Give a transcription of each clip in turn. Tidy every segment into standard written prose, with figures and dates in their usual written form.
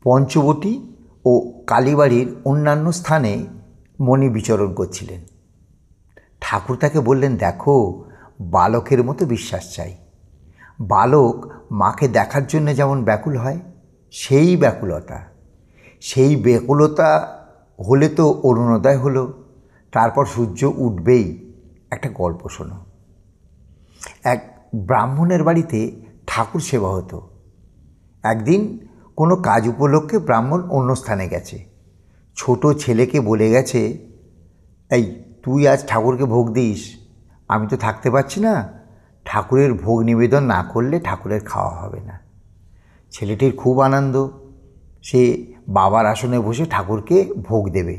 পঞ্চবটী ও কালীবাড়ির অন্যান্য স্থানে মণি বিচরণ করছিলেন। ঠাকুর তাকে বললেন, দেখো, বালকের মতো বিশ্বাস চাই। বালক মাকে দেখার জন্য যেমন ব্যাকুল হয়, সেই ব্যাকুলতা হলে তো অরুণোদয় হলো, তারপর সূর্য উঠবেই। একটা গল্প শোনো। এক ব্রাহ্মণের বাড়িতে ঠাকুর সেবা হতো। একদিন কোনো কাজ উপলক্ষে ব্রাহ্মণ অন্য স্থানে গেছে। ছোট ছেলেকে বলে গেছে, এই তুই আজ ঠাকুরকে ভোগ দিস, আমি তো থাকতে পারছি না, ঠাকুরের ভোগ নিবেদন না করলে ঠাকুরের খাওয়া হবে না। ছেলেটির খুব আনন্দ, সে বাবার আসনে বসে ঠাকুরকে ভোগ দেবে,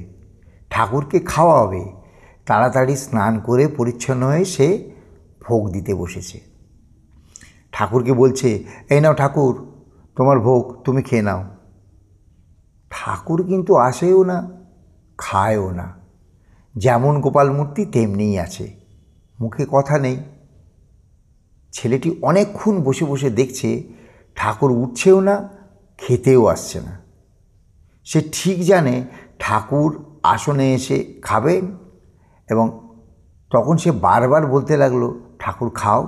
ঠাকুরকে খাওয়া হবে। তাড়াতাড়ি স্নান করে পরিচ্ছন্ন হয়ে সে ভোগ দিতে বসেছে। ঠাকুরকে বলছে, এই নাও ঠাকুর, তোমার ভোগ, তুমি খেয়ে নাও। ঠাকুর কিন্তু আসেও না, খায়ও না। যেমন গোপাল মূর্তি তেমনিই আছে, মুখে কথা নেই। ছেলেটি অনেকক্ষণ বসে বসে দেখছে, ঠাকুর উঠছেও না, খেতেও আসছে না। সে ঠিক জানে ঠাকুর আসনে এসে খাবেন, এবং তখন সে বারবার বলতে লাগলো, ঠাকুর খাও,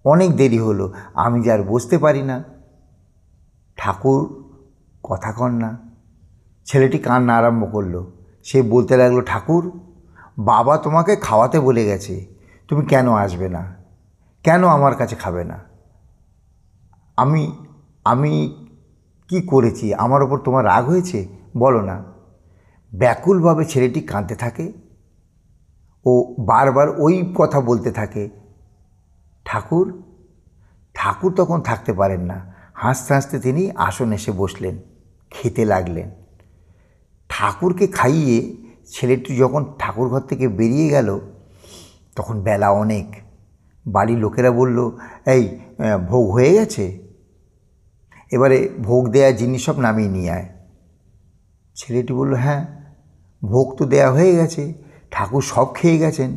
অনেক দেরি হলো, আমি যে আর বসতে পারি না। ঠাকুর কথা কন না। ছেলেটি কান্না আরম্ভ করলো। সে বলতে লাগলো, ঠাকুর, বাবা তোমাকে খাওয়াতে বলে গেছে, তুমি কেন আসবে না, কেন আমার কাছে খাবে না? আমি আমি কি করেছি, আমার ওপর তোমার রাগ হয়েছে? বলো না। ব্যাকুলভাবে ছেলেটি কাঁদতে থাকে ও বারবার ওই কথা বলতে থাকে, ঠাকুর। ঠাকুর তখন থাকতে পারেন না, হাসতে হাসতে তিনি আসনে এসে বসলেন, খেতে লাগলেন। ঠাকুরকে খাইয়ে ছেলেটি যখন ঠাকুর ঘর থেকে বেরিয়ে গেল, তখন বেলা অনেক। বাড়ির লোকেরা বলল, এই ভোগ হয়ে গেছে, এবারে ভোগ দেয়া জিনিস সব নামিয়ে নিয়ে আয়। ছেলেটি বলল, হ্যাঁ, ভোগ তো দেয়া হয়ে গেছে, ঠাকুর সব খেয়ে গেছেন।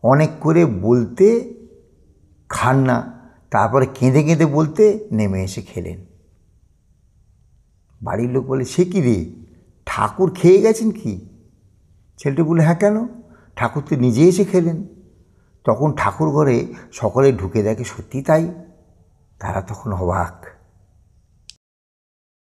অনেক করে বলতে খান না, তারপরে কেঁদে কেঁদে বলতে নেমে এসে খেলেন। বাড়ির লোক বলে, সে কি রে, ঠাকুর খেয়ে গেছেন কি? ছেলেটি বলল, হ্যাঁ, কেন, ঠাকুর তো নিজে এসে খেলেন। তখন ঠাকুর ঘরে সকলে ঢুকে দেখে সত্যি তাই। তারা তখন অবাক।